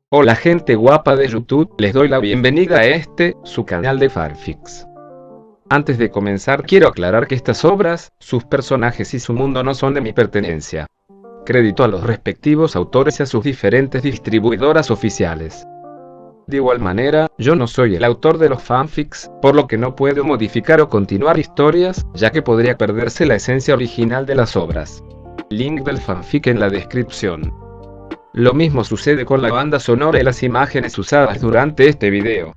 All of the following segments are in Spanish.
Hola gente guapa de YouTube, les doy la bienvenida a su canal de fanfics. Antes de comenzar quiero aclarar que estas obras, sus personajes y su mundo no son de mi pertenencia. Crédito a los respectivos autores y a sus diferentes distribuidoras oficiales. De igual manera, yo no soy el autor de los fanfics, por lo que no puedo modificar o continuar historias, ya que podría perderse la esencia original de las obras. Link del fanfic en la descripción. Lo mismo sucede con la banda sonora y las imágenes usadas durante este video.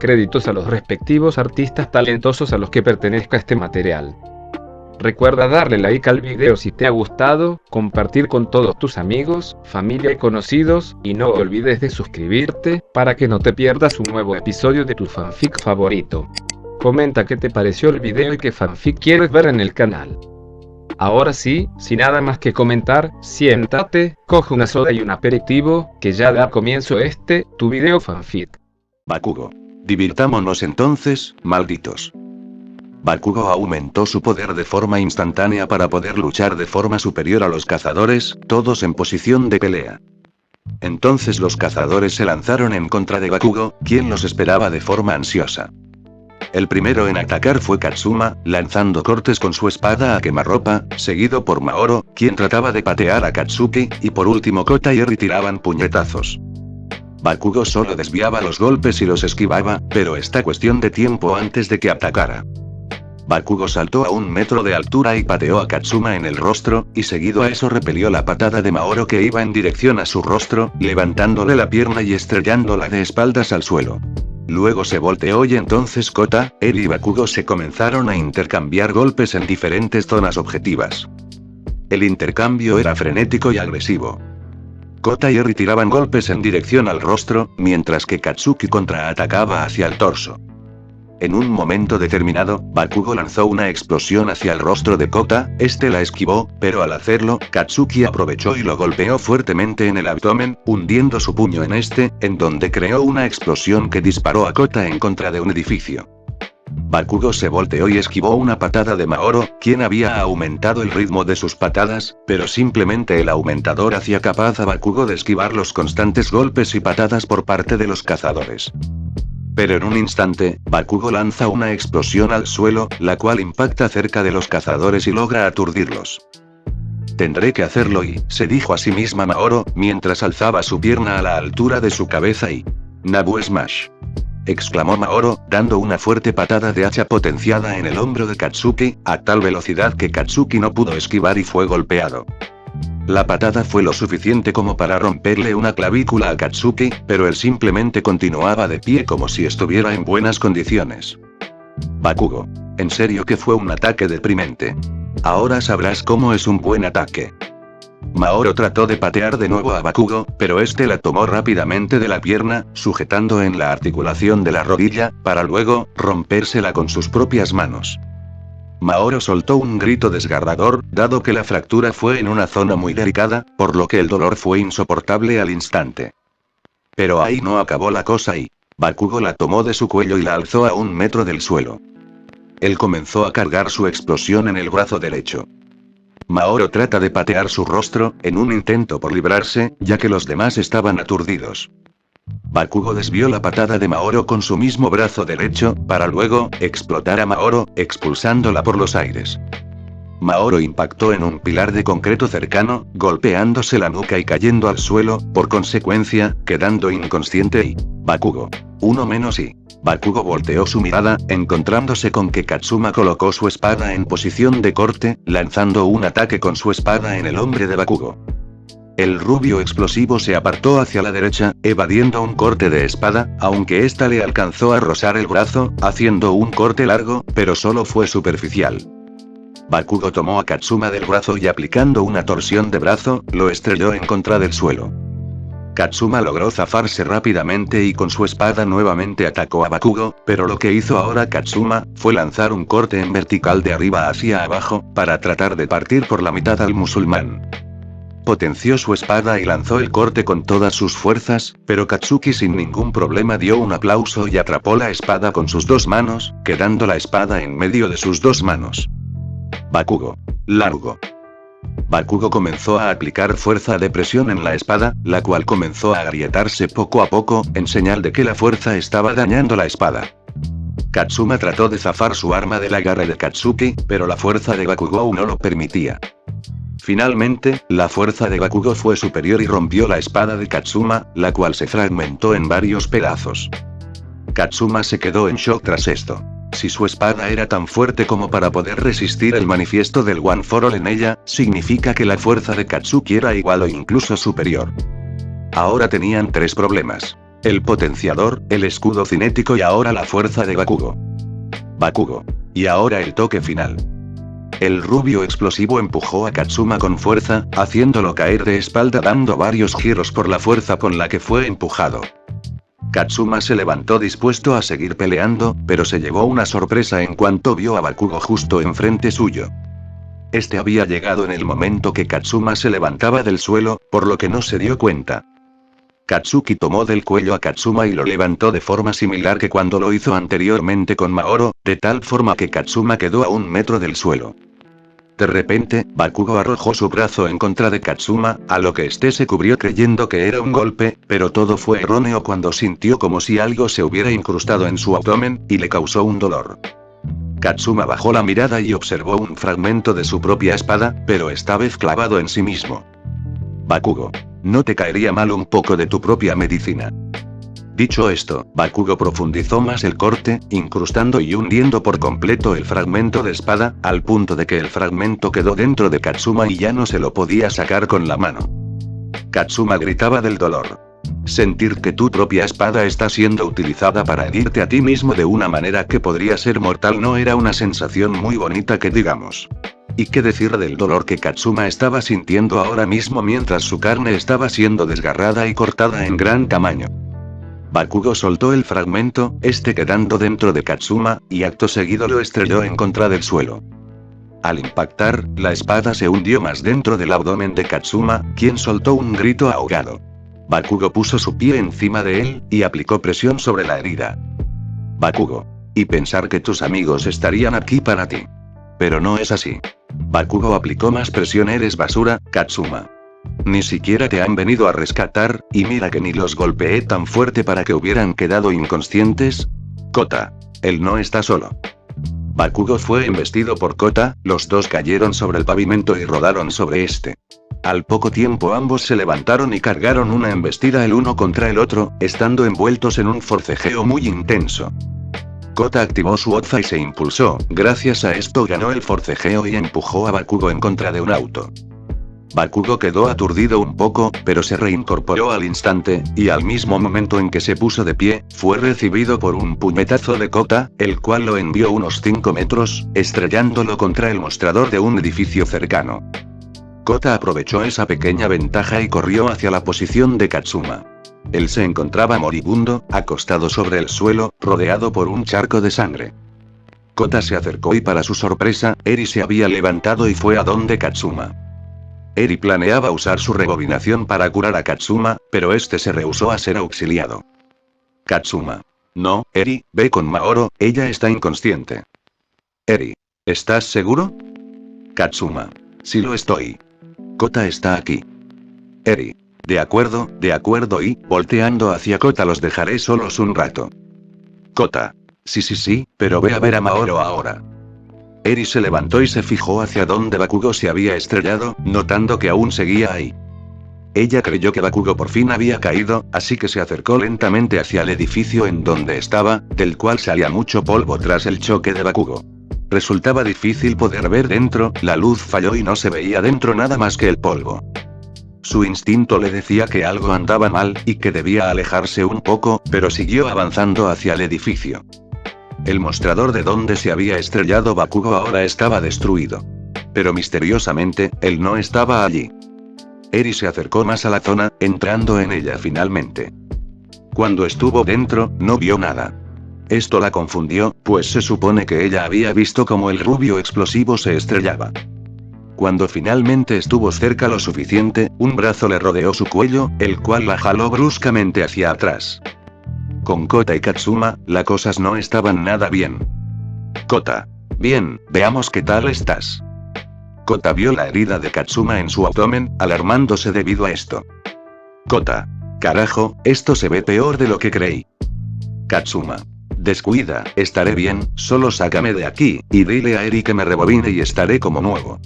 Créditos a los respectivos artistas talentosos a los que pertenezca este material. Recuerda darle like al video si te ha gustado, compartir con todos tus amigos, familia y conocidos, y no olvides de suscribirte, para que no te pierdas un nuevo episodio de tu fanfic favorito. Comenta qué te pareció el video y qué fanfic quieres ver en el canal. Ahora sí, sin nada más que comentar, siéntate, coge una soda y un aperitivo, que ya da comienzo tu video fanfic. Bakugo. Divirtámonos entonces, malditos. Bakugo aumentó su poder de forma instantánea para poder luchar de forma superior a los cazadores, todos en posición de pelea. Entonces los cazadores se lanzaron en contra de Bakugo, quien los esperaba de forma ansiosa. El primero en atacar fue Katsuma, lanzando cortes con su espada a quemarropa, seguido por Maoro, quien trataba de patear a Katsuki, y por último Kota y Eri tiraban puñetazos. Bakugo solo desviaba los golpes y los esquivaba, pero esta cuestión de tiempo antes de que atacara. Bakugo saltó a 1 metro de altura y pateó a Katsuma en el rostro, y seguido a eso repelió la patada de Maoro que iba en dirección a su rostro, levantándole la pierna y estrellándola de espaldas al suelo. Luego se volteó y entonces Kota, Eri y Bakugo se comenzaron a intercambiar golpes en diferentes zonas objetivas. El intercambio era frenético y agresivo. Kota y Eri tiraban golpes en dirección al rostro, mientras que Katsuki contraatacaba hacia el torso. En un momento determinado, Bakugo lanzó una explosión hacia el rostro de Kota, la esquivó, pero al hacerlo, Katsuki aprovechó y lo golpeó fuertemente en el abdomen, hundiendo su puño en donde creó una explosión que disparó a Kota en contra de un edificio. Bakugo se volteó y esquivó una patada de Maoro, quien había aumentado el ritmo de sus patadas, pero simplemente el aumentador hacía capaz a Bakugo de esquivar los constantes golpes y patadas por parte de los cazadores. Pero en un instante, Bakugo lanza una explosión al suelo, la cual impacta cerca de los cazadores y logra aturdirlos. Tendré que hacerlo se dijo a sí misma Maoro, mientras alzaba su pierna a la altura de su cabeza y... Nabu Smash. Exclamó Maoro, dando una fuerte patada de hacha potenciada en el hombro de Katsuki, a tal velocidad que Katsuki no pudo esquivar y fue golpeado. La patada fue lo suficiente como para romperle una clavícula a Katsuki, pero él simplemente continuaba de pie como si estuviera en buenas condiciones. Bakugo. En serio que fue un ataque deprimente. Ahora sabrás cómo es un buen ataque. Maoro trató de patear de nuevo a Bakugo, pero la tomó rápidamente de la pierna, sujetando en la articulación de la rodilla, para luego, rompérsela con sus propias manos. Maoro soltó un grito desgarrador, dado que la fractura fue en una zona muy delicada, por lo que el dolor fue insoportable al instante. Pero ahí no acabó la cosa y... Bakugo la tomó de su cuello y la alzó a 1 metro del suelo. Él comenzó a cargar su explosión en el brazo derecho. Maoro trata de patear su rostro, en un intento por librarse, ya que los demás estaban aturdidos. Bakugo desvió la patada de Maoro con su mismo brazo derecho, para luego, explotar a Maoro, expulsándola por los aires. Maoro impactó en un pilar de concreto cercano, golpeándose la nuca y cayendo al suelo, por consecuencia, quedando inconsciente y... Bakugo. 1 menos y... Bakugo volteó su mirada, encontrándose con que Katsuma colocó su espada en posición de corte, lanzando un ataque con su espada en el hombre de Bakugo. El rubio explosivo se apartó hacia la derecha, evadiendo un corte de espada, aunque le alcanzó a rozar el brazo, haciendo un corte largo, pero solo fue superficial. Bakugo tomó a Katsuma del brazo y aplicando una torsión de brazo, lo estrelló en contra del suelo. Katsuma logró zafarse rápidamente y con su espada nuevamente atacó a Bakugo, pero lo que hizo ahora Katsuma, fue lanzar un corte en vertical de arriba hacia abajo, para tratar de partir por la mitad al musulmán. potenció su espada y lanzó el corte con todas sus fuerzas, pero Katsuki sin ningún problema dio un aplauso y atrapó la espada con sus dos manos, quedando la espada en medio de sus dos manos. Bakugo. Largo. Bakugo comenzó a aplicar fuerza de presión en la espada, la cual comenzó a agrietarse poco a poco, en señal de que la fuerza estaba dañando la espada. Katsuma trató de zafar su arma del agarre de Katsuki, pero la fuerza de Bakugou no lo permitía. Finalmente, la fuerza de Bakugo fue superior y rompió la espada de Katsuma, la cual se fragmentó en varios pedazos. Katsuma se quedó en shock tras esto. Si su espada era tan fuerte como para poder resistir el manifiesto del One for All en ella, significa que la fuerza de Katsuki era igual o incluso superior. Ahora tenían tres problemas: el potenciador, el escudo cinético y ahora la fuerza de Bakugo. Bakugo. Y ahora el toque final. El rubio explosivo empujó a Katsuma con fuerza, haciéndolo caer de espalda dando varios giros por la fuerza con la que fue empujado. Katsuma se levantó dispuesto a seguir peleando, pero se llevó una sorpresa en cuanto vio a Bakugo justo enfrente suyo. Este había llegado en el momento que Katsuma se levantaba del suelo, por lo que no se dio cuenta. Katsuki tomó del cuello a Katsuma y lo levantó de forma similar que cuando lo hizo anteriormente con Maoro, de tal forma que Katsuma quedó a 1 metro del suelo. De repente, Bakugo arrojó su brazo en contra de Katsuma, a lo que este se cubrió creyendo que era un golpe, pero todo fue erróneo cuando sintió como si algo se hubiera incrustado en su abdomen, y le causó un dolor. Katsuma bajó la mirada y observó un fragmento de su propia espada, pero esta vez clavado en sí mismo. Bakugo. ¿No te caería mal un poco de tu propia medicina? Dicho esto, Bakugo profundizó más el corte, incrustando y hundiendo por completo el fragmento de espada, al punto de que el fragmento quedó dentro de Katsuma y ya no se lo podía sacar con la mano. Katsuma gritaba del dolor. Sentir que tu propia espada está siendo utilizada para herirte a ti mismo de una manera que podría ser mortal no era una sensación muy bonita que digamos. ¿Y qué decir del dolor que Katsuma estaba sintiendo ahora mismo mientras su carne estaba siendo desgarrada y cortada en gran tamaño? Bakugo soltó el fragmento, quedando dentro de Katsuma, y acto seguido lo estrelló en contra del suelo. Al impactar, la espada se hundió más dentro del abdomen de Katsuma, quien soltó un grito ahogado. Bakugo puso su pie encima de él, y aplicó presión sobre la herida. Bakugo. Y pensar que tus amigos estarían aquí para ti. Pero no es así. Bakugo aplicó más presión. Eres basura, Katsuma. Ni siquiera te han venido a rescatar, y mira que ni los golpeé tan fuerte para que hubieran quedado inconscientes. Kota. Él no está solo. Bakugo fue embestido por Kota, los dos cayeron sobre el pavimento y rodaron sobre este. Al poco tiempo ambos se levantaron y cargaron una embestida el uno contra el otro, estando envueltos en un forcejeo muy intenso. Kota activó su Oza y se impulsó, gracias a esto ganó el forcejeo y empujó a Bakugo en contra de un auto. Bakugo quedó aturdido un poco, pero se reincorporó al instante, y al mismo momento en que se puso de pie, fue recibido por un puñetazo de Kota, el cual lo envió unos 5 metros, estrellándolo contra el mostrador de un edificio cercano. Kota aprovechó esa pequeña ventaja y corrió hacia la posición de Katsuma. Él se encontraba moribundo, acostado sobre el suelo, rodeado por un charco de sangre. Kota se acercó y para su sorpresa, Eri se había levantado y fue a donde Katsuma. Eri planeaba usar su rebobinación para curar a Katsuma, pero este se rehusó a ser auxiliado. Katsuma. No, Eri, ve con Maoro, ella está inconsciente. Eri. ¿Estás seguro? Katsuma. Sí lo estoy. Kota está aquí. Eri. De acuerdo, y, volteando hacia Kota los dejaré solos un rato. Kota. Sí, pero ve a ver a Maoro ahora. Eri se levantó y se fijó hacia donde Bakugo se había estrellado, notando que aún seguía ahí. Ella creyó que Bakugo por fin había caído, así que se acercó lentamente hacia el edificio en donde estaba, del cual salía mucho polvo tras el choque de Bakugo. Resultaba difícil poder ver dentro, la luz falló y no se veía dentro nada más que el polvo. Su instinto le decía que algo andaba mal, y que debía alejarse un poco, pero siguió avanzando hacia el edificio. El mostrador de donde se había estrellado Bakugo ahora estaba destruido. Pero misteriosamente, él no estaba allí. Eri se acercó más a la zona, entrando en ella finalmente. Cuando estuvo dentro, no vio nada. Esto la confundió, pues se supone que ella había visto cómo el rubio explosivo se estrellaba. Cuando finalmente estuvo cerca lo suficiente, un brazo le rodeó su cuello, el cual la jaló bruscamente hacia atrás. Con Kota y Katsuma, las cosas no estaban nada bien. Kota. Bien, veamos qué tal estás. Kota vio la herida de Katsuma en su abdomen, alarmándose debido a esto. Kota. Carajo, esto se ve peor de lo que creí. Katsuma. Descuida, estaré bien, solo sácame de aquí, y dile a Eri que me rebobine y estaré como nuevo.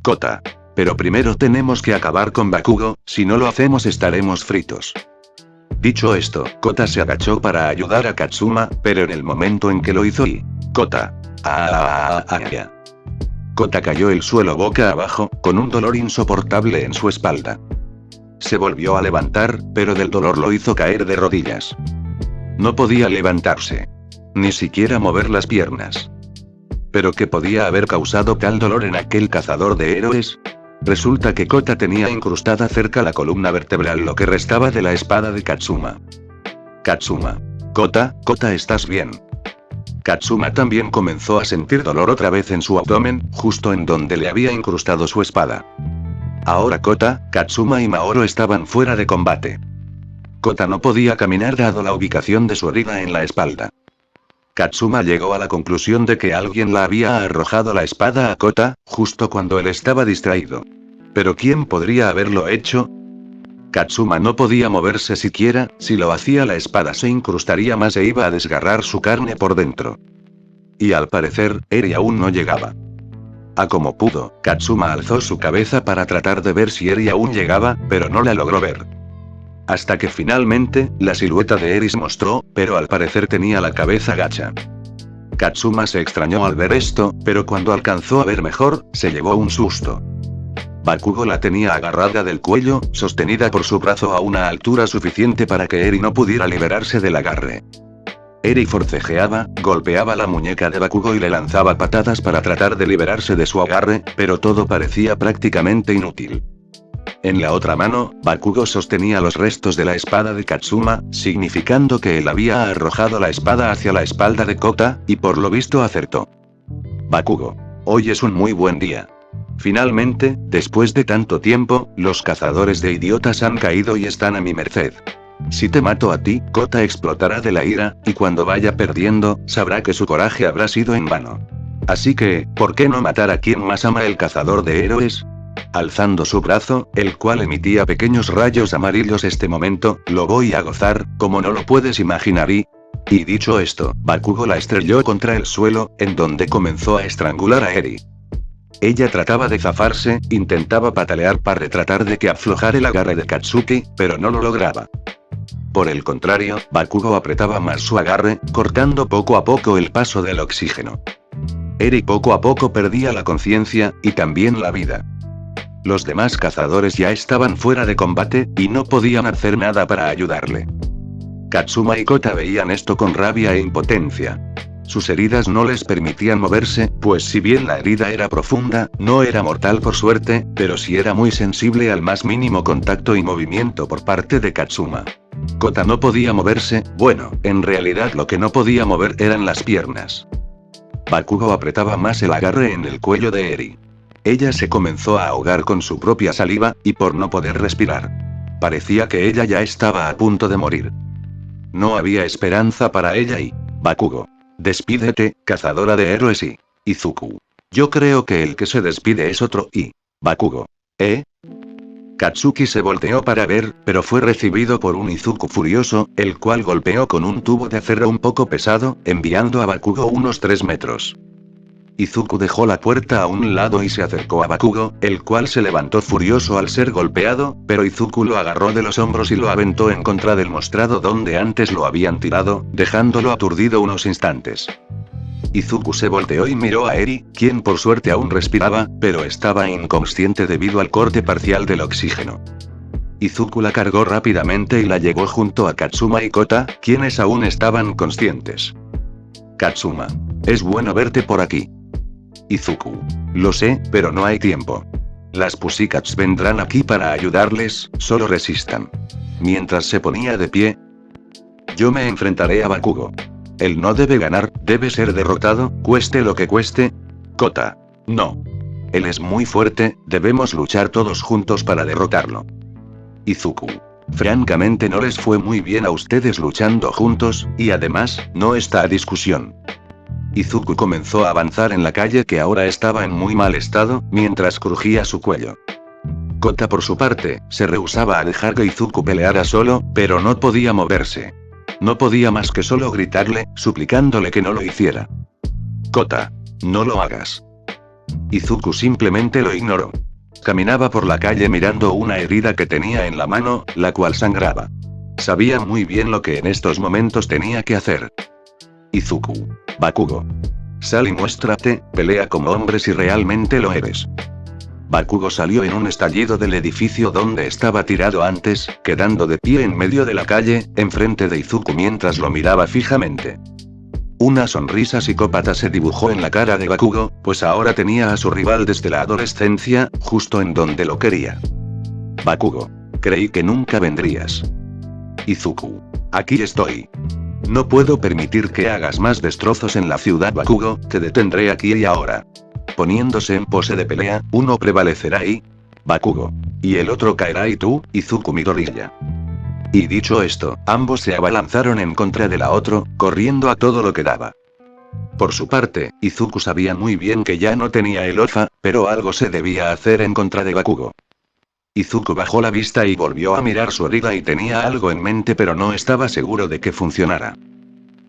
Kota. Pero primero tenemos que acabar con Bakugo, si no lo hacemos estaremos fritos. Dicho esto, Kota se agachó para ayudar a Katsuma, pero en el momento en que lo hizo Kota. Kota cayó al suelo boca abajo, con un dolor insoportable en su espalda. Se volvió a levantar, pero del dolor lo hizo caer de rodillas. No podía levantarse. Ni siquiera mover las piernas. ¿Pero qué podía haber causado tal dolor en aquel cazador de héroes? Resulta que Kota tenía incrustada cerca la columna vertebral lo que restaba de la espada de Katsuma. Katsuma. Kota, ¿estás bien? Katsuma también comenzó a sentir dolor otra vez en su abdomen, justo en donde le había incrustado su espada. Ahora Kota, Katsuma y Maoro estaban fuera de combate. Kota no podía caminar dado la ubicación de su herida en la espalda. Katsuma llegó a la conclusión de que alguien la había arrojado la espada a Kota, justo cuando él estaba distraído. ¿Pero quién podría haberlo hecho? Katsuma no podía moverse siquiera, si lo hacía la espada se incrustaría más e iba a desgarrar su carne por dentro. Y al parecer, Eri aún no llegaba. A como pudo, Katsuma alzó su cabeza para tratar de ver si Eri aún llegaba, pero no la logró ver. Hasta que finalmente, la silueta de Eri se mostró, pero al parecer tenía la cabeza gacha. Katsuma se extrañó al ver esto, pero cuando alcanzó a ver mejor, se llevó un susto. Bakugo la tenía agarrada del cuello, sostenida por su brazo a una altura suficiente para que Eri no pudiera liberarse del agarre. Eri forcejeaba, golpeaba la muñeca de Bakugo y le lanzaba patadas para tratar de liberarse de su agarre, pero todo parecía prácticamente inútil. En la otra mano, Bakugo sostenía los restos de la espada de Katsuma, significando que él había arrojado la espada hacia la espalda de Kota, y por lo visto acertó. Bakugo. Hoy es un muy buen día. Finalmente, después de tanto tiempo, los cazadores de idiotas han caído y están a mi merced. Si te mato a ti, Kota explotará de la ira, y cuando vaya perdiendo, sabrá que su coraje habrá sido en vano. Así que, ¿por qué no matar a quien más ama el cazador de héroes? Alzando su brazo, el cual emitía pequeños rayos amarillos este momento, lo voy a gozar, como no lo puedes imaginar y dicho esto, Bakugo la estrelló contra el suelo, en donde comenzó a estrangular a Eri. Ella trataba de zafarse, intentaba patalear para tratar de que aflojara el agarre de Katsuki, pero no lo lograba. Por el contrario, Bakugo apretaba más su agarre, cortando poco a poco el paso del oxígeno. Eri poco a poco perdía la conciencia, y también la vida. Los demás cazadores ya estaban fuera de combate, y no podían hacer nada para ayudarle. Katsuma y Kota veían esto con rabia e impotencia. Sus heridas no les permitían moverse, pues si bien la herida era profunda, no era mortal por suerte, pero sí era muy sensible al más mínimo contacto y movimiento por parte de Katsuma. Kota no podía moverse, bueno, en realidad lo que no podía mover eran las piernas. Bakugo apretaba más el agarre en el cuello de Eri. Ella se comenzó a ahogar con su propia saliva, y por no poder respirar. Parecía que ella ya estaba a punto de morir. No había esperanza para ella y Bakugo. Despídete, cazadora de héroes y Izuku. Yo creo que el que se despide es otro y Bakugo. Katsuki se volteó para ver, pero fue recibido por un Izuku furioso, el cual golpeó con un tubo de acero un poco pesado, enviando a Bakugo unos 3 metros. Izuku dejó la puerta a un lado y se acercó a Bakugo, el cual se levantó furioso al ser golpeado, pero Izuku lo agarró de los hombros y lo aventó en contra del mostrado donde antes lo habían tirado, dejándolo aturdido unos instantes. Izuku se volteó y miró a Eri, quien por suerte aún respiraba, pero estaba inconsciente debido al corte parcial del oxígeno. Izuku la cargó rápidamente y la llevó junto a Katsuma y Kota, quienes aún estaban conscientes. Katsuma. Es bueno verte por aquí. Izuku. Lo sé, pero no hay tiempo. Las Pussycats vendrán aquí para ayudarles, solo resistan. Mientras se ponía de pie. Yo me enfrentaré a Bakugo. Él no debe ganar, debe ser derrotado, cueste lo que cueste. Kota. No. Él es muy fuerte, debemos luchar todos juntos para derrotarlo. Izuku. Francamente no les fue muy bien a ustedes luchando juntos, y además, no está a discusión. Izuku comenzó a avanzar en la calle que ahora estaba en muy mal estado, mientras crujía su cuello. Kota por su parte, se rehusaba a dejar que Izuku peleara solo, pero no podía moverse. No podía más que solo gritarle, suplicándole que no lo hiciera. Kota, no lo hagas. Izuku simplemente lo ignoró. Caminaba por la calle mirando una herida que tenía en la mano, la cual sangraba. Sabía muy bien lo que en estos momentos tenía que hacer. Izuku. Bakugo. Sal y muéstrate, pelea como hombre si realmente lo eres. Bakugo salió en un estallido del edificio donde estaba tirado antes, quedando de pie en medio de la calle, enfrente de Izuku mientras lo miraba fijamente. Una sonrisa psicópata se dibujó en la cara de Bakugo, pues ahora tenía a su rival desde la adolescencia, justo en donde lo quería. Bakugo. Creí que nunca vendrías. Izuku. Aquí estoy. No puedo permitir que hagas más destrozos en la ciudad Bakugo, te detendré aquí y ahora. Poniéndose en pose de pelea, uno prevalecerá y... Bakugo. Y el otro caerá y tú, Izuku Midoriya. Y dicho esto, ambos se abalanzaron en contra de la otro, corriendo a todo lo que daba. Por su parte, Izuku sabía muy bien que ya no tenía el Ofa, pero algo se debía hacer en contra de Bakugo. Izuku bajó la vista y volvió a mirar su herida y tenía algo en mente pero no estaba seguro de que funcionara.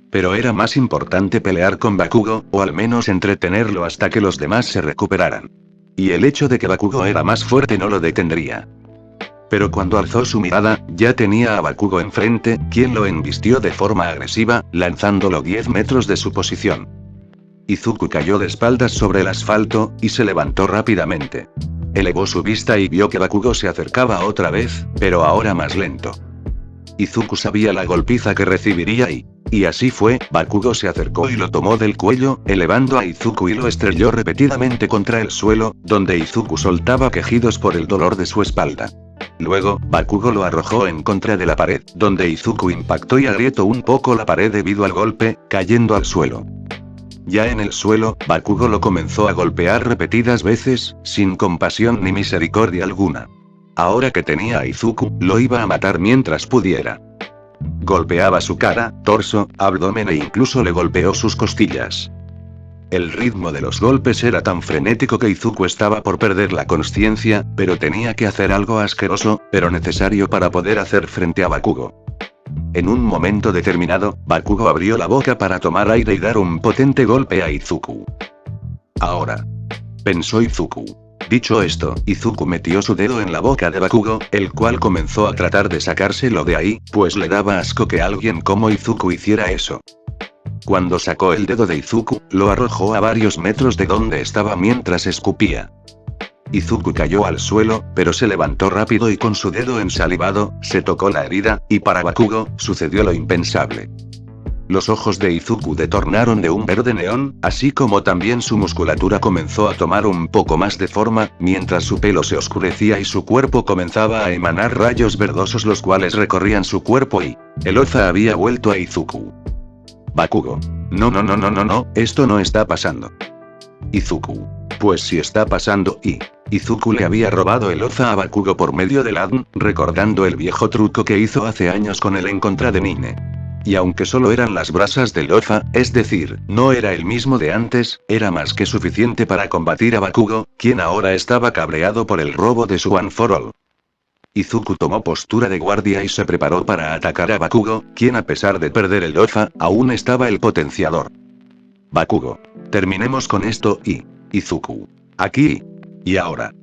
Pero era más importante pelear con Bakugo, o al menos entretenerlo hasta que los demás se recuperaran. Y el hecho de que Bakugo era más fuerte no lo detendría. Pero cuando alzó su mirada, ya tenía a Bakugo enfrente, quien lo embistió de forma agresiva, lanzándolo 10 metros de su posición. Izuku cayó de espaldas sobre el asfalto, y se levantó rápidamente. Elevó su vista y vio que Bakugo se acercaba otra vez, pero ahora más lento. Izuku sabía la golpiza que recibiría y así fue, Bakugo se acercó y lo tomó del cuello, elevando a Izuku y lo estrelló repetidamente contra el suelo, donde Izuku soltaba quejidos por el dolor de su espalda. Luego, Bakugo lo arrojó en contra de la pared, donde Izuku impactó y agrietó un poco la pared debido al golpe, cayendo al suelo. Ya en el suelo, Bakugo lo comenzó a golpear repetidas veces, sin compasión ni misericordia alguna. Ahora que tenía a Izuku, lo iba a matar mientras pudiera. Golpeaba su cara, torso, abdomen e incluso le golpeó sus costillas. El ritmo de los golpes era tan frenético que Izuku estaba por perder la consciencia, pero tenía que hacer algo asqueroso, pero necesario para poder hacer frente a Bakugo. En un momento determinado, Bakugo abrió la boca para tomar aire y dar un potente golpe a Izuku. Ahora, pensó Izuku. Dicho esto, Izuku metió su dedo en la boca de Bakugo, el cual comenzó a tratar de sacárselo de ahí, pues le daba asco que alguien como Izuku hiciera eso. Cuando sacó el dedo de Izuku, lo arrojó a varios metros de donde estaba mientras escupía. Izuku cayó al suelo, pero se levantó rápido y con su dedo ensalivado, se tocó la herida, y para Bakugo, sucedió lo impensable. Los ojos de Izuku detornaron de un verde neón, así como también su musculatura comenzó a tomar un poco más de forma, mientras su pelo se oscurecía y su cuerpo comenzaba a emanar rayos verdosos los cuales recorrían su cuerpo y... el Oza había vuelto a Izuku. Bakugo. No, esto no está pasando. Izuku. Pues sí está pasando y... Izuku le había robado el Oza a Bakugo por medio del ADN, recordando el viejo truco que hizo hace años con él en contra de Nine. Y aunque solo eran las brasas del Oza, es decir, no era el mismo de antes, era más que suficiente para combatir a Bakugo, quien ahora estaba cabreado por el robo de su One for All. Izuku tomó postura de guardia y se preparó para atacar a Bakugo, quien a pesar de perder el Oza, aún estaba el potenciador. Bakugo. Terminemos con esto y... Izuku. Aquí. Y ahora.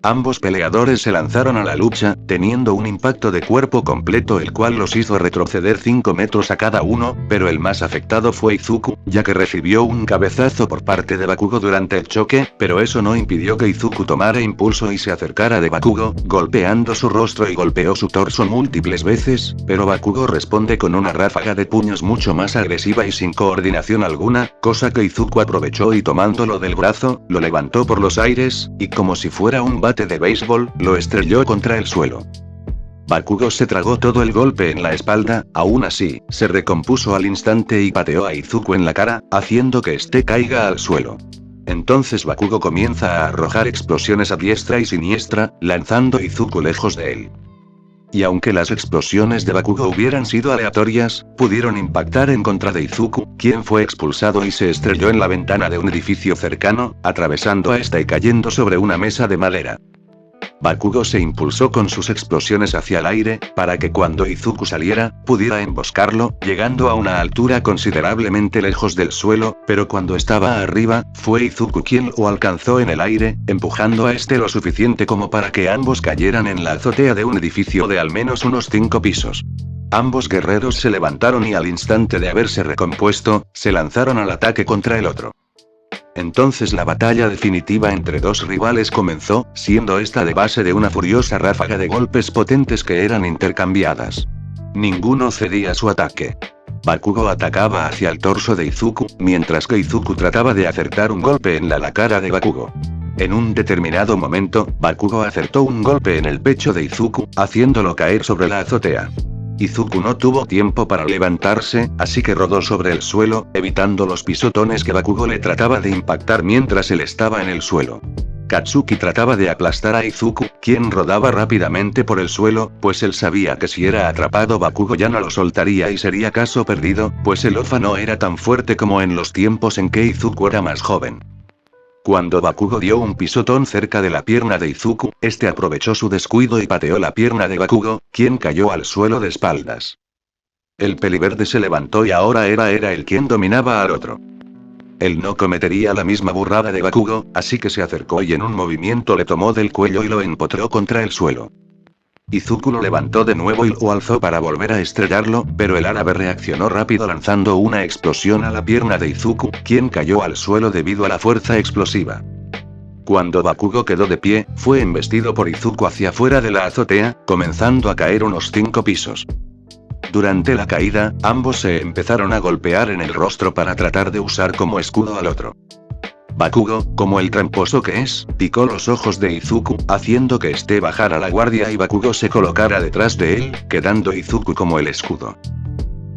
Ambos peleadores se lanzaron a la lucha, teniendo un impacto de cuerpo completo el cual los hizo retroceder 5 metros a cada uno, pero el más afectado fue Izuku, ya que recibió un cabezazo por parte de Bakugo durante el choque, pero eso no impidió que Izuku tomara impulso y se acercara de Bakugo, golpeando su rostro y golpeó su torso múltiples veces, pero Bakugo responde con una ráfaga de puños mucho más agresiva y sin coordinación alguna, cosa que Izuku aprovechó y tomándolo del brazo, lo levantó por los aires, y como si fuera un bate de béisbol, lo estrelló contra el suelo. Bakugo se tragó todo el golpe en la espalda, aún así, se recompuso al instante y pateó a Izuku en la cara, haciendo que este caiga al suelo. Entonces Bakugo comienza a arrojar explosiones a diestra y siniestra, lanzando a Izuku lejos de él. Y aunque las explosiones de Bakugo hubieran sido aleatorias, pudieron impactar en contra de Izuku, quien fue expulsado y se estrelló en la ventana de un edificio cercano, atravesando a esta y cayendo sobre una mesa de madera. Bakugo se impulsó con sus explosiones hacia el aire, para que cuando Izuku saliera, pudiera emboscarlo, llegando a una altura considerablemente lejos del suelo, pero cuando estaba arriba, fue Izuku quien lo alcanzó en el aire, empujando a este lo suficiente como para que ambos cayeran en la azotea de un edificio de al menos unos 5 pisos. Ambos guerreros se levantaron y al instante de haberse recompuesto, se lanzaron al ataque contra el otro. Entonces la batalla definitiva entre dos rivales comenzó, siendo esta de base de una furiosa ráfaga de golpes potentes que eran intercambiadas. Ninguno cedía su ataque. Bakugo atacaba hacia el torso de Izuku, mientras que Izuku trataba de acertar un golpe en la cara de Bakugo. En un determinado momento, Bakugo acertó un golpe en el pecho de Izuku, haciéndolo caer sobre la azotea. Izuku no tuvo tiempo para levantarse, así que rodó sobre el suelo, evitando los pisotones que Bakugo le trataba de impactar mientras él estaba en el suelo. Katsuki trataba de aplastar a Izuku, quien rodaba rápidamente por el suelo, pues él sabía que si era atrapado Bakugo ya no lo soltaría y sería caso perdido, pues el Ofa no era tan fuerte como en los tiempos en que Izuku era más joven. Cuando Bakugo dio un pisotón cerca de la pierna de Izuku, este aprovechó su descuido y pateó la pierna de Bakugo, quien cayó al suelo de espaldas. El peliverde se levantó y ahora era él quien dominaba al otro. Él no cometería la misma burrada de Bakugo, así que se acercó y en un movimiento le tomó del cuello y lo empotró contra el suelo. Izuku lo levantó de nuevo y lo alzó para volver a estrellarlo, pero el árabe reaccionó rápido lanzando una explosión a la pierna de Izuku, quien cayó al suelo debido a la fuerza explosiva. Cuando Bakugo quedó de pie, fue embestido por Izuku hacia afuera de la azotea, comenzando a caer unos 5 pisos. Durante la caída, ambos se empezaron a golpear en el rostro para tratar de usar como escudo al otro. Bakugo, como el tramposo que es, picó los ojos de Izuku, haciendo que este bajara la guardia y Bakugo se colocara detrás de él, quedando Izuku como el escudo.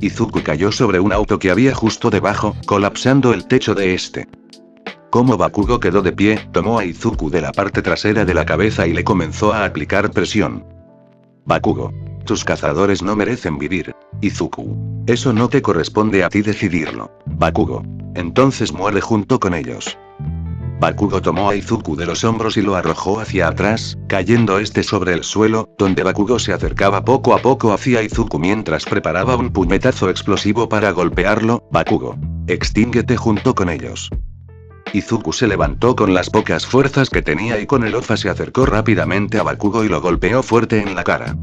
Izuku cayó sobre un auto que había justo debajo, colapsando el techo de este. Como Bakugo quedó de pie, tomó a Izuku de la parte trasera de la cabeza y le comenzó a aplicar presión. Bakugo. Tus cazadores no merecen vivir. Izuku. Eso no te corresponde a ti decidirlo. Bakugo. Entonces muere junto con ellos. Bakugo tomó a Izuku de los hombros y lo arrojó hacia atrás, cayendo este sobre el suelo, donde Bakugo se acercaba poco a poco hacia Izuku mientras preparaba un puñetazo explosivo para golpearlo. Bakugo. Extínguete junto con ellos. Izuku se levantó con las pocas fuerzas que tenía y con el Ofa se acercó rápidamente a Bakugo y lo golpeó fuerte en la cara.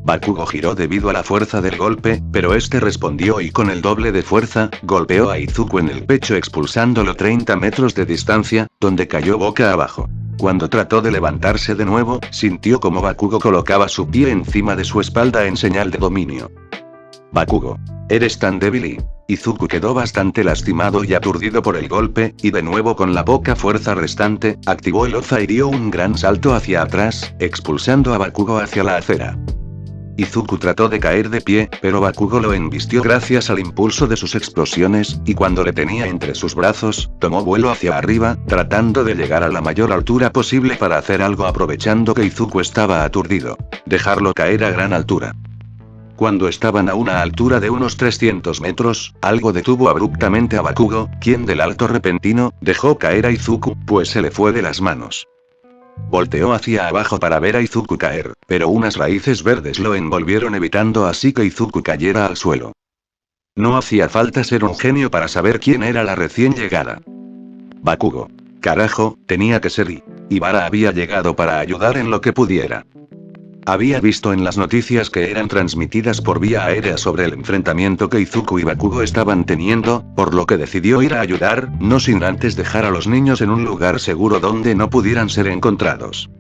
Bakugo giró debido a la fuerza del golpe, pero este respondió y con el doble de fuerza, golpeó a Izuku en el pecho expulsándolo 30 metros de distancia, donde cayó boca abajo. Cuando trató de levantarse de nuevo, sintió como Bakugo colocaba su pie encima de su espalda en señal de dominio. Bakugo. Eres tan débil y... Izuku quedó bastante lastimado y aturdido por el golpe, y de nuevo con la poca fuerza restante, activó el Ofa y dio un gran salto hacia atrás, expulsando a Bakugo hacia la acera. Izuku trató de caer de pie, pero Bakugo lo embistió gracias al impulso de sus explosiones, y cuando le tenía entre sus brazos, tomó vuelo hacia arriba, tratando de llegar a la mayor altura posible para hacer algo aprovechando que Izuku estaba aturdido. Dejarlo caer a gran altura. Cuando estaban a una altura de unos 300 metros, algo detuvo abruptamente a Bakugo, quien del alto repentino, dejó caer a Izuku, pues se le fue de las manos. Volteó hacia abajo para ver a Izuku caer, pero unas raíces verdes lo envolvieron evitando así que Izuku cayera al suelo. No hacía falta ser un genio para saber quién era la recién llegada. Bakugo. Carajo, tenía que ser Ibara había llegado para ayudar en lo que pudiera. Había visto en las noticias que eran transmitidas por vía aérea sobre el enfrentamiento que Izuku y Bakugo estaban teniendo, por lo que decidió ir a ayudar, no sin antes dejar a los niños en un lugar seguro donde no pudieran ser encontrados.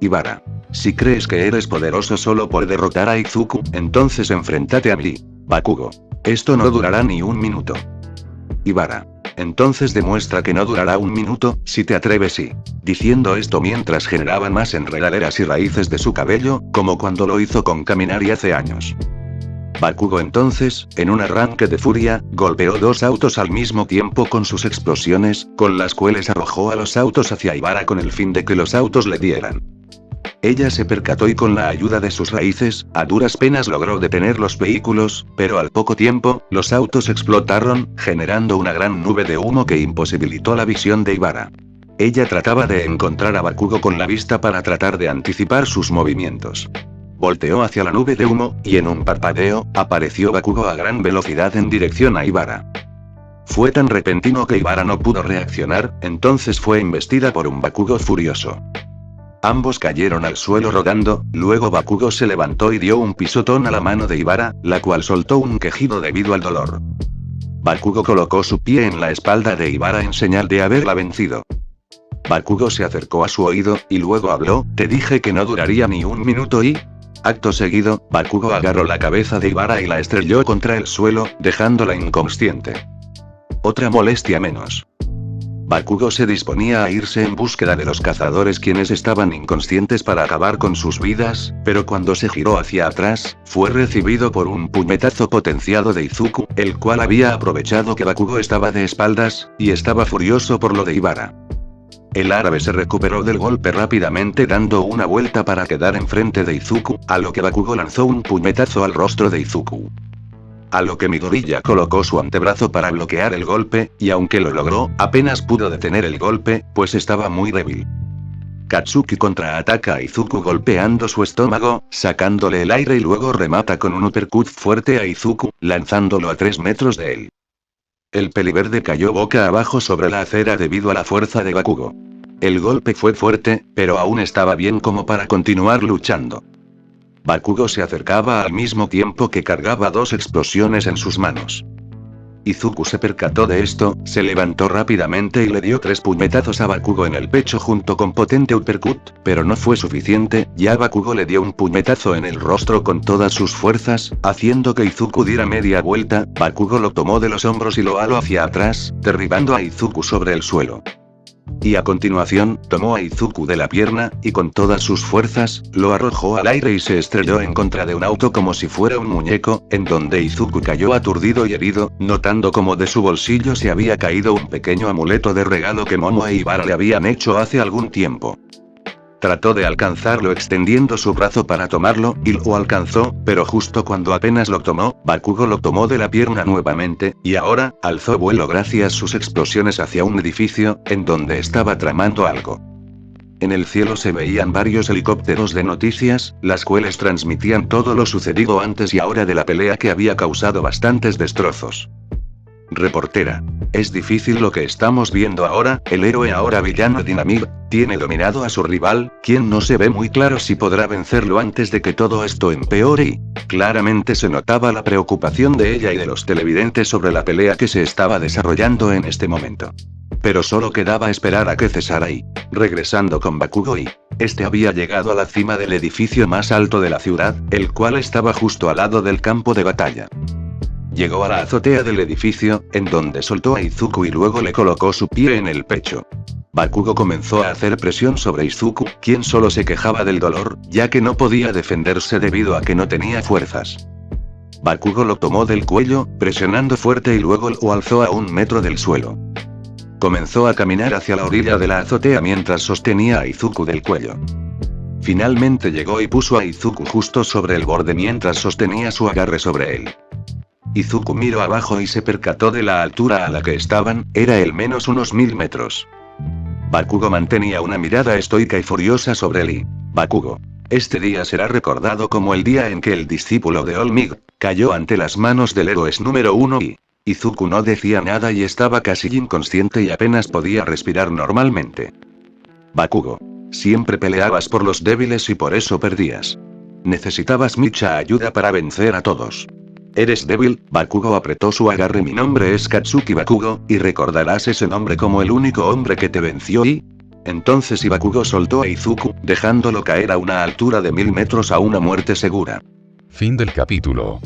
Ibara. Si crees que eres poderoso solo por derrotar a Izuku, entonces enfréntate a mí. Bakugo. Esto no durará ni un minuto. Ibara. Entonces demuestra que no durará un minuto, si te atreves y... Diciendo esto mientras generaban más enredaderas y raíces de su cabello, como cuando lo hizo con Kaminari hace años. Bakugo entonces, en un arranque de furia, golpeó dos autos al mismo tiempo con sus explosiones, con las cuales arrojó a los autos hacia Ibara con el fin de que los autos le dieran. Ella se percató y con la ayuda de sus raíces, a duras penas logró detener los vehículos, pero al poco tiempo, los autos explotaron, generando una gran nube de humo que imposibilitó la visión de Ibara. Ella trataba de encontrar a Bakugo con la vista para tratar de anticipar sus movimientos. Volteó hacia la nube de humo, y en un parpadeo, apareció Bakugo a gran velocidad en dirección a Ibara. Fue tan repentino que Ibara no pudo reaccionar, entonces fue embestida por un Bakugo furioso. Ambos cayeron al suelo rodando, luego Bakugo se levantó y dio un pisotón a la mano de Ibara, la cual soltó un quejido debido al dolor. Bakugo colocó su pie en la espalda de Ibara en señal de haberla vencido. Bakugo se acercó a su oído, y luego habló, «Te dije que no duraría ni un minuto y...». Acto seguido, Bakugo agarró la cabeza de Ibara y la estrelló contra el suelo, dejándola inconsciente. Otra molestia menos. Bakugo se disponía a irse en búsqueda de los cazadores quienes estaban inconscientes para acabar con sus vidas, pero cuando se giró hacia atrás, fue recibido por un puñetazo potenciado de Izuku, el cual había aprovechado que Bakugo estaba de espaldas, y estaba furioso por lo de Ibara. El árabe se recuperó del golpe rápidamente dando una vuelta para quedar enfrente de Izuku, a lo que Bakugo lanzó un puñetazo al rostro de Izuku. A lo que Midoriya colocó su antebrazo para bloquear el golpe, y aunque lo logró, apenas pudo detener el golpe, pues estaba muy débil. Katsuki contraataca a Izuku golpeando su estómago, sacándole el aire y luego remata con un uppercut fuerte a Izuku, lanzándolo a 3 metros de él. El peliverde cayó boca abajo sobre la acera debido a la fuerza de Bakugo. El golpe fue fuerte, pero aún estaba bien como para continuar luchando. Bakugo se acercaba al mismo tiempo que cargaba 2 explosiones en sus manos. Izuku se percató de esto, se levantó rápidamente y le dio 3 puñetazos a Bakugo en el pecho junto con potente uppercut, pero no fue suficiente, ya Bakugo le dio un puñetazo en el rostro con todas sus fuerzas, haciendo que Izuku diera media vuelta. Bakugo lo tomó de los hombros y lo aló hacia atrás, derribando a Izuku sobre el suelo. Y a continuación, tomó a Izuku de la pierna, y con todas sus fuerzas, lo arrojó al aire y se estrelló en contra de un auto como si fuera un muñeco, en donde Izuku cayó aturdido y herido, notando como de su bolsillo se había caído un pequeño amuleto de regalo que Momo e Ibara le habían hecho hace algún tiempo. Trató de alcanzarlo extendiendo su brazo para tomarlo, y lo alcanzó, pero justo cuando apenas lo tomó, Bakugo lo tomó de la pierna nuevamente, y ahora, alzó vuelo gracias a sus explosiones hacia un edificio, en donde estaba tramando algo. En el cielo se veían varios helicópteros de noticias, las cuales transmitían todo lo sucedido antes y ahora de la pelea que había causado bastantes destrozos. Reportera. Es difícil lo que estamos viendo ahora, el héroe ahora villano Dynamite, tiene dominado a su rival, quien no se ve muy claro si podrá vencerlo antes de que todo esto empeore y, claramente se notaba la preocupación de ella y de los televidentes sobre la pelea que se estaba desarrollando en este momento. Pero solo quedaba esperar a que cesara y, regresando con Bakugo y, este había llegado a la cima del edificio más alto de la ciudad, el cual estaba justo al lado del campo de batalla. Llegó a la azotea del edificio, en donde soltó a Izuku y luego le colocó su pie en el pecho. Bakugo comenzó a hacer presión sobre Izuku, quien solo se quejaba del dolor, ya que no podía defenderse debido a que no tenía fuerzas. Bakugo lo tomó del cuello, presionando fuerte y luego lo alzó a 1 metro del suelo. Comenzó a caminar hacia la orilla de la azotea mientras sostenía a Izuku del cuello. Finalmente llegó y puso a Izuku justo sobre el borde mientras sostenía su agarre sobre él. Izuku miró abajo y se percató de la altura a la que estaban, era el menos unos 1000 metros. Bakugo mantenía una mirada estoica y furiosa sobre él y, Bakugo. Este día será recordado como el día en que el discípulo de All Might cayó ante las manos del héroe número 1 y, Izuku no decía nada y estaba casi inconsciente y apenas podía respirar normalmente. Bakugo. Siempre peleabas por los débiles y por eso perdías. Necesitabas mucha ayuda para vencer a todos. ¿Eres débil? Bakugo apretó su agarre. Mi nombre es Katsuki Bakugo, y recordarás ese nombre como el único hombre que te venció y... Entonces Bakugo soltó a Izuku, dejándolo caer a una altura de 1000 metros a una muerte segura. Fin del capítulo.